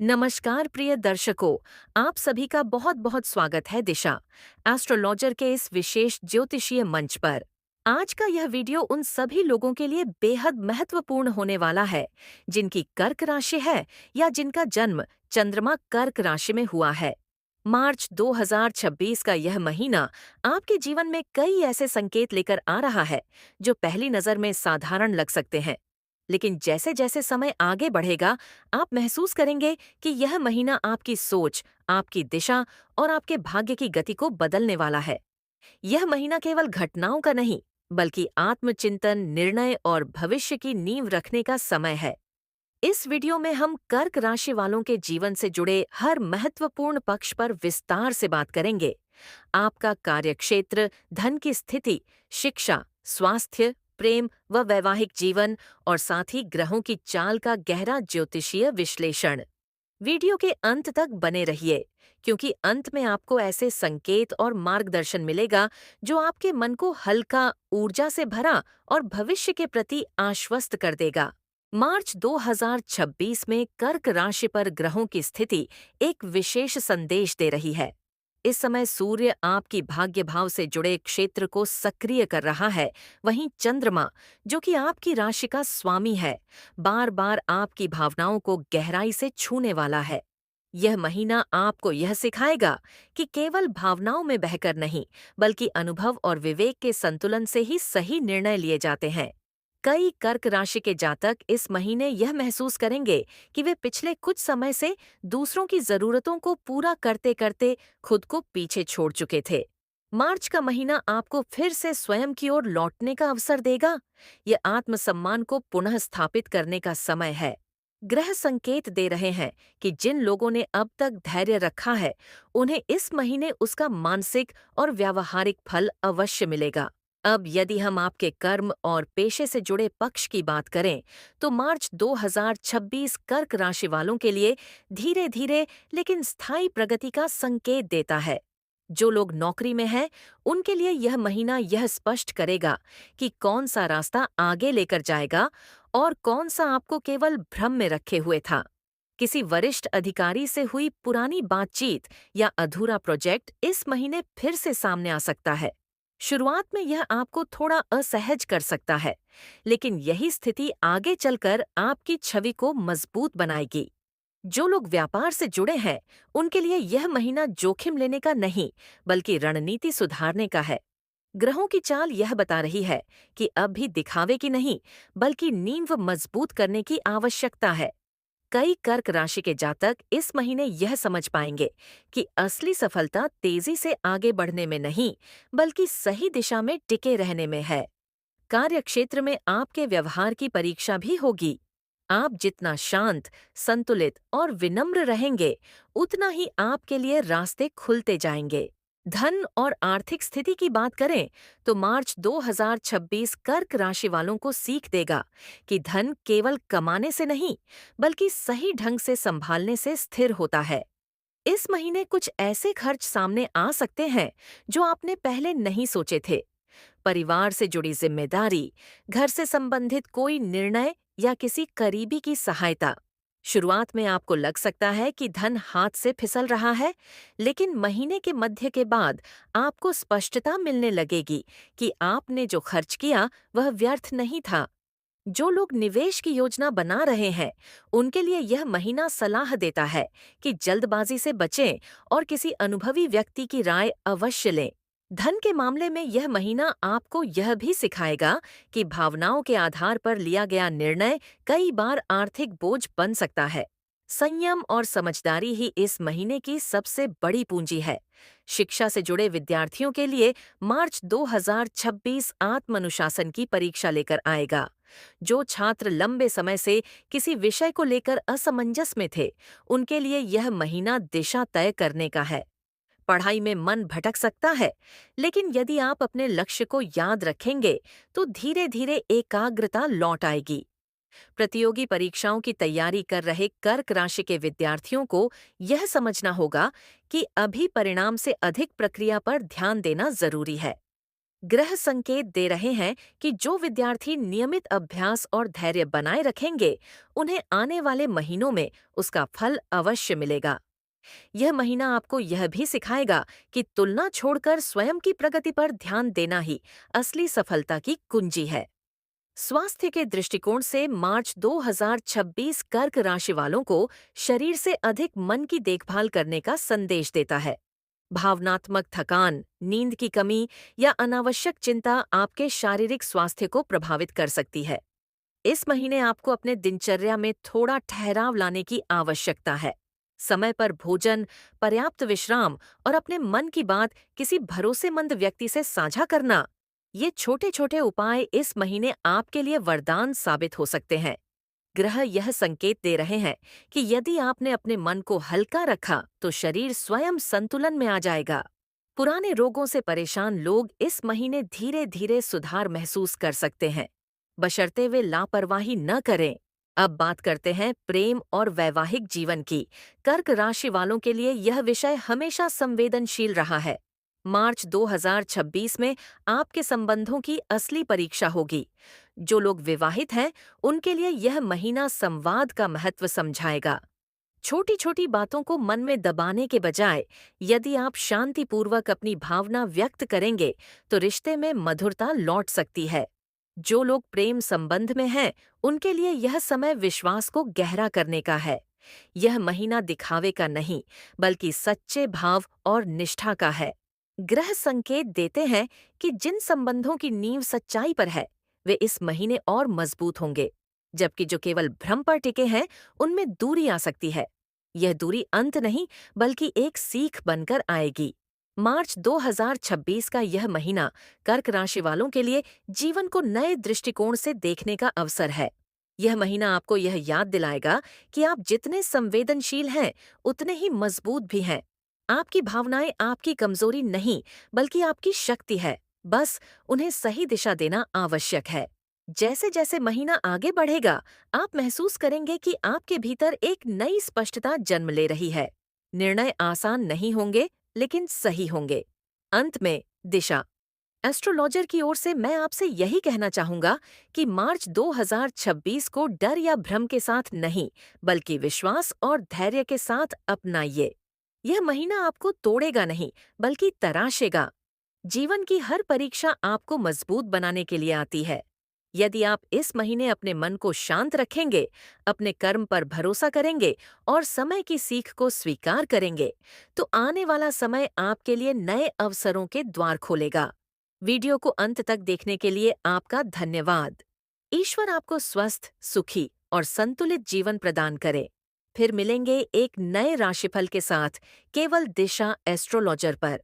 नमस्कार प्रिय दर्शकों, आप सभी का बहुत बहुत स्वागत है दिशा एस्ट्रोलॉजर के इस विशेष ज्योतिषीय मंच पर। आज का यह वीडियो उन सभी लोगों के लिए बेहद महत्वपूर्ण होने वाला है जिनकी कर्क राशि है या जिनका जन्म चंद्रमा कर्क राशि में हुआ है। मार्च 2026 का यह महीना आपके जीवन में कई ऐसे संकेत लेकर आ रहा है जो पहली नजर में साधारण लग सकते हैं, लेकिन जैसे जैसे समय आगे बढ़ेगा आप महसूस करेंगे कि यह महीना आपकी सोच, आपकी दिशा और आपके भाग्य की गति को बदलने वाला है। यह महीना केवल घटनाओं का नहीं, बल्कि आत्मचिंतन, निर्णय और भविष्य की नींव रखने का समय है। इस वीडियो में हम कर्क राशि वालों के जीवन से जुड़े हर महत्वपूर्ण पक्ष पर विस्तार से बात करेंगे। आपका कार्यक्षेत्र, धन की स्थिति, शिक्षा, स्वास्थ्य, प्रेम व वैवाहिक जीवन और साथ ही ग्रहों की चाल का गहरा ज्योतिषीय विश्लेषण। वीडियो के अंत तक बने रहिए, क्योंकि अंत में आपको ऐसे संकेत और मार्गदर्शन मिलेगा जो आपके मन को हल्का, ऊर्जा से भरा और भविष्य के प्रति आश्वस्त कर देगा। मार्च 2026 में कर्क राशि पर ग्रहों की स्थिति एक विशेष संदेश दे रही है। इस समय सूर्य आपकी भाग्य भाव से जुड़े क्षेत्र को सक्रिय कर रहा है, वहीं चंद्रमा, जो कि आपकी राशि का स्वामी है, बार बार आपकी भावनाओं को गहराई से छूने वाला है। यह महीना आपको यह सिखाएगा कि केवल भावनाओं में बहकर नहीं, बल्कि अनुभव और विवेक के संतुलन से ही सही निर्णय लिए जाते हैं। कई कर्क राशि के जातक इस महीने यह महसूस करेंगे कि वे पिछले कुछ समय से दूसरों की जरूरतों को पूरा करते करते खुद को पीछे छोड़ चुके थे। मार्च का महीना आपको फिर से स्वयं की ओर लौटने का अवसर देगा। यह आत्मसम्मान को पुनः स्थापित करने का समय है। ग्रह संकेत दे रहे हैं कि जिन लोगों ने अब तक धैर्य रखा है, उन्हें इस महीने उसका मानसिक और व्यावहारिक फल अवश्य मिलेगा। अब यदि हम आपके कर्म और पेशे से जुड़े पक्ष की बात करें, तो मार्च 2026 कर्क राशि वालों के लिए धीरे धीरे लेकिन स्थायी प्रगति का संकेत देता है। जो लोग नौकरी में हैं, उनके लिए यह महीना यह स्पष्ट करेगा कि कौन सा रास्ता आगे लेकर जाएगा और कौन सा आपको केवल भ्रम में रखे हुए था। किसी वरिष्ठ अधिकारी से हुई पुरानी बातचीत या अधूरा प्रोजेक्ट इस महीने फिर से सामने आ सकता है। शुरुआत में यह आपको थोड़ा असहज कर सकता है, लेकिन यही स्थिति आगे चलकर आपकी छवि को मजबूत बनाएगी। जो लोग व्यापार से जुड़े हैं, उनके लिए यह महीना जोखिम लेने का नहीं, बल्कि रणनीति सुधारने का है। ग्रहों की चाल यह बता रही है कि अब भी दिखावे की नहीं, बल्कि नींव मजबूत करने की आवश्यकता है। कई कर्क राशि के जातक इस महीने यह समझ पाएंगे कि असली सफलता तेजी से आगे बढ़ने में नहीं, बल्कि सही दिशा में टिके रहने में है। कार्यक्षेत्र में आपके व्यवहार की परीक्षा भी होगी। आप जितना शांत, संतुलित और विनम्र रहेंगे, उतना ही आपके लिए रास्ते खुलते जाएंगे। धन और आर्थिक स्थिति की बात करें, तो मार्च 2026 कर्क राशि वालों को सीख देगा कि धन केवल कमाने से नहीं, बल्कि सही ढंग से संभालने से स्थिर होता है। इस महीने कुछ ऐसे खर्च सामने आ सकते हैं जो आपने पहले नहीं सोचे थे। परिवार से जुड़ी जिम्मेदारी, घर से संबंधित कोई निर्णय या किसी करीबी की सहायता। शुरुआत में आपको लग सकता है कि धन हाथ से फिसल रहा है, लेकिन महीने के मध्य के बाद आपको स्पष्टता मिलने लगेगी कि आपने जो खर्च किया वह व्यर्थ नहीं था। जो लोग निवेश की योजना बना रहे हैं, उनके लिए यह महीना सलाह देता है कि जल्दबाजी से बचें और किसी अनुभवी व्यक्ति की राय अवश्य लें। धन के मामले में यह महीना आपको यह भी सिखाएगा कि भावनाओं के आधार पर लिया गया निर्णय कई बार आर्थिक बोझ बन सकता है। संयम और समझदारी ही इस महीने की सबसे बड़ी पूंजी है। शिक्षा से जुड़े विद्यार्थियों के लिए मार्च 2026 आत्मानुशासन की परीक्षा लेकर आएगा। जो छात्र लंबे समय से किसी विषय को लेकर असमंजस में थे, उनके लिए यह महीना दिशा तय करने का है। पढ़ाई में मन भटक सकता है, लेकिन यदि आप अपने लक्ष्य को याद रखेंगे, तो धीरे धीरे एकाग्रता लौट आएगी। प्रतियोगी परीक्षाओं की तैयारी कर रहे कर्क राशि के विद्यार्थियों को यह समझना होगा कि अभी परिणाम से अधिक प्रक्रिया पर ध्यान देना जरूरी है। ग्रह संकेत दे रहे हैं कि जो विद्यार्थी नियमित अभ्यास और धैर्य बनाए रखेंगे, उन्हें आने वाले महीनों में उसका फल अवश्य मिलेगा। यह महीना आपको यह भी सिखाएगा कि तुलना छोड़कर स्वयं की प्रगति पर ध्यान देना ही असली सफलता की कुंजी है। स्वास्थ्य के दृष्टिकोण से मार्च 2026 कर्क राशि वालों को शरीर से अधिक मन की देखभाल करने का संदेश देता है। भावनात्मक थकान, नींद की कमी या अनावश्यक चिंता आपके शारीरिक स्वास्थ्य को प्रभावित कर सकती है। इस महीने आपको अपने दिनचर्या में थोड़ा ठहराव लाने की आवश्यकता है। समय पर भोजन, पर्याप्त विश्राम और अपने मन की बात किसी भरोसेमंद व्यक्ति से साझा करना, ये छोटे छोटे उपाय इस महीने आपके लिए वरदान साबित हो सकते हैं। ग्रह यह संकेत दे रहे हैं कि यदि आपने अपने मन को हल्का रखा तो शरीर स्वयं संतुलन में आ जाएगा। पुराने रोगों से परेशान लोग इस महीने धीरे धीरे सुधार महसूस कर सकते हैं, बशर्ते वे लापरवाही न करें। अब बात करते हैं प्रेम और वैवाहिक जीवन की। कर्क राशि वालों के लिए यह विषय हमेशा संवेदनशील रहा है। मार्च 2026 में आपके संबंधों की असली परीक्षा होगी। जो लोग विवाहित हैं, उनके लिए यह महीना संवाद का महत्व समझाएगा। छोटी छोटी बातों को मन में दबाने के बजाय यदि आप शांतिपूर्वक अपनी भावना व्यक्त करेंगे तो रिश्ते में मधुरता लौट सकती है। जो लोग प्रेम संबंध में हैं, उनके लिए यह समय विश्वास को गहरा करने का है। यह महीना दिखावे का नहीं, बल्कि सच्चे भाव और निष्ठा का है। ग्रह संकेत देते हैं कि जिन संबंधों की नींव सच्चाई पर है, वे इस महीने और मजबूत होंगे, जबकि जो केवल भ्रम पर टिके हैं, उनमें दूरी आ सकती है। यह दूरी अंत नहीं, बल्कि एक सीख बनकर आएगी। मार्च 2026 का यह महीना कर्क राशि वालों के लिए जीवन को नए दृष्टिकोण से देखने का अवसर है। यह महीना आपको यह याद दिलाएगा कि आप जितने संवेदनशील हैं, उतने ही मजबूत भी हैं। आपकी भावनाएं आपकी कमजोरी नहीं, बल्कि आपकी शक्ति है। बस उन्हें सही दिशा देना आवश्यक है। जैसे जैसे महीना आगे बढ़ेगा, आप महसूस करेंगे कि आपके भीतर एक नई स्पष्टता जन्म ले रही है। निर्णय आसान नहीं होंगे, लेकिन सही होंगे। अंत में दिशा। एस्ट्रोलॉजर की ओर से मैं आपसे यही कहना चाहूंगा कि मार्च 2026 को डर या भ्रम के साथ नहीं, बल्कि विश्वास और धैर्य के साथ अपनाइए। यह महीना आपको तोड़ेगा नहीं, बल्कि तराशेगा। जीवन की हर परीक्षा आपको मजबूत बनाने के लिए आती है। यदि आप इस महीने अपने मन को शांत रखेंगे, अपने कर्म पर भरोसा करेंगे और समय की सीख को स्वीकार करेंगे, तो आने वाला समय आपके लिए नए अवसरों के द्वार खोलेगा। वीडियो को अंत तक देखने के लिए आपका धन्यवाद। ईश्वर आपको स्वस्थ, सुखी और संतुलित जीवन प्रदान करे। फिर मिलेंगे एक नए राशिफल के साथ, केवल दिशा एस्ट्रोलॉजर पर।